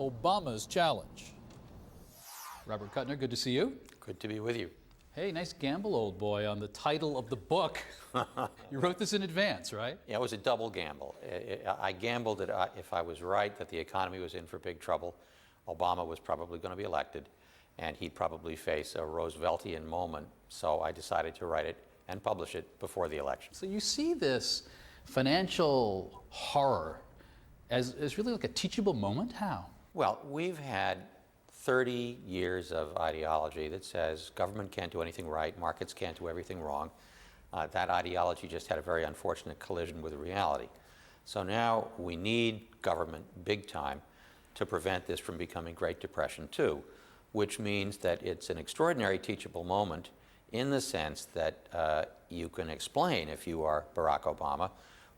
Obama's challenge. Robert Kuttner, good to see you. Good to be with you. Hey, nice gamble, old boy, on the title of the book. You wrote this in advance, right? Yeah, it was a double gamble. I gambled that if I was right that the economy was in for big trouble, Obama was probably going to be elected, and he'd probably face a Rooseveltian moment. So I decided to write it and publish it before the election. So you see this financial horror as really like a teachable moment? How? Well, we've had 30 years of ideology that says government can't do anything right, markets can't do everything wrong. That ideology just had a very unfortunate collision with reality. So now we need government big time to prevent this from becoming Great Depression 2, which means that it's an extraordinary teachable moment in the sense that you can explain, if you are Barack Obama,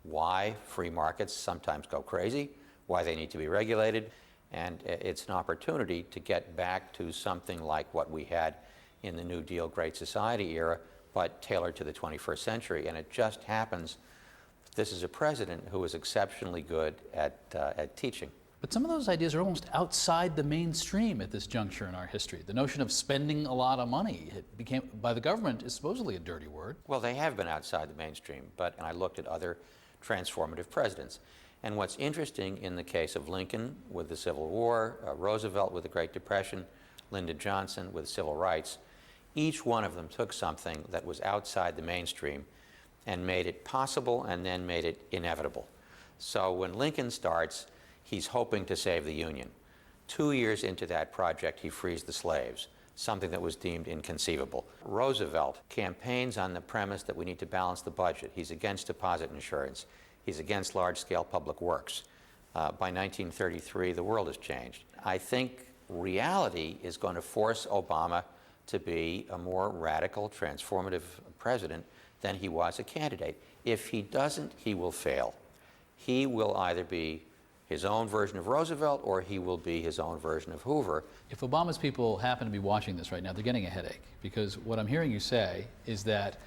why free markets sometimes go crazy, why they need to be regulated. And it's an opportunity to get back to something like what we had in the New Deal Great Society era, but tailored to the 21st century. And it just happens this is a president who is exceptionally good at teaching. But some of those ideas are almost outside the mainstream at this juncture in our history. The notion of spending a lot of money, it became, by the government, is supposedly a dirty word. Well, they have been outside the mainstream, but I looked at other transformative presidents. And what's interesting in the case of Lincoln with the Civil War, Roosevelt with the Great Depression, Lyndon Johnson with civil rights, each one of them took something that was outside the mainstream and made it possible and then made it inevitable. So when Lincoln starts, he's hoping to save the Union. 2 years into that project, he frees the slaves, something that was deemed inconceivable. Roosevelt campaigns on the premise that we need to balance the budget. He's against deposit insurance. He's against large-scale public works. By 1933, the world has changed. I think reality is going to force Obama to be a more radical, transformative president than he was a candidate. If he doesn't, he will fail. He will either be his own version of Roosevelt or he will be his own version of Hoover. If Obama's people happen to be watching this right now, they're getting a headache, because what I'm hearing you say is that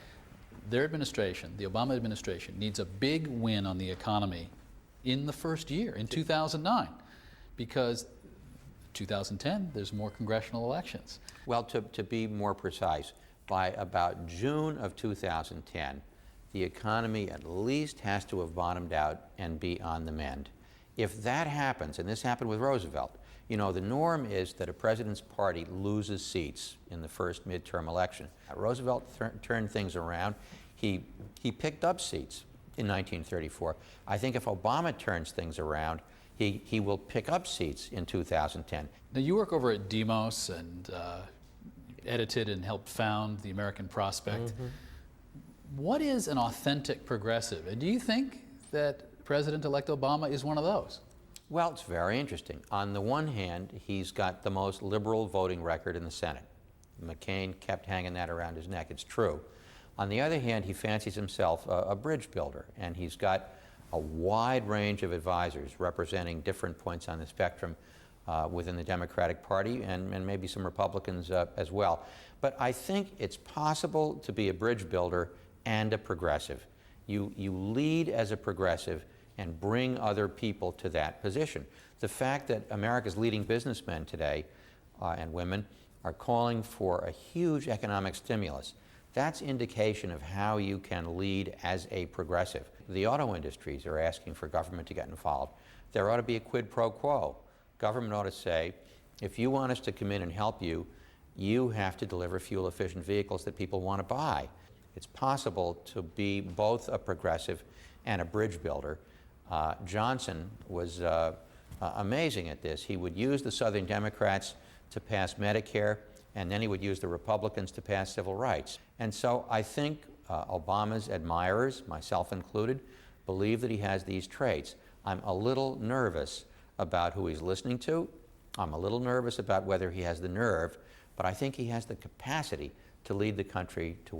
their administration, the Obama administration, needs a big win on the economy in the first year, in 2009, because 2010, there's more congressional elections. Well, to be more precise, by about June of 2010, the economy at least has to have bottomed out and be on the mend. If that happens, and this happened with Roosevelt, you know, the norm is that a president's party loses seats in the first midterm election. Roosevelt turned things around. He picked up seats in 1934. I think if Obama turns things around, he will pick up seats in 2010. Now, you work over at Demos and edited and helped found the American Prospect. Mm-hmm. What is an authentic progressive? And do you think that President-elect Obama is one of those? Well, it's very interesting. On the one hand, he's got the most liberal voting record in the Senate. McCain kept hanging that around his neck. It's true. On the other hand, he fancies himself a bridge builder, and he's got a wide range of advisors representing different points on the spectrum within the Democratic Party and maybe some Republicans as well. But I think it's possible to be a bridge builder and a progressive. You lead as a progressive and bring other people to that position. The fact that America's leading businessmen today and women are calling for a huge economic stimulus, that's indication of how you can lead as a progressive. The auto industries are asking for government to get involved. There ought to be a quid pro quo. Government ought to say, if you want us to come in and help you, you have to deliver fuel-efficient vehicles that people want to buy. It's possible to be both a progressive and a bridge builder. Johnson was amazing at this. He would use the Southern Democrats to pass Medicare, and then he would use the Republicans to pass civil rights. And so I think Obama's admirers, myself included, believe that he has these traits. I'm a little nervous about who he's listening to. I'm a little nervous about whether he has the nerve, but I think he has the capacity to lead the country to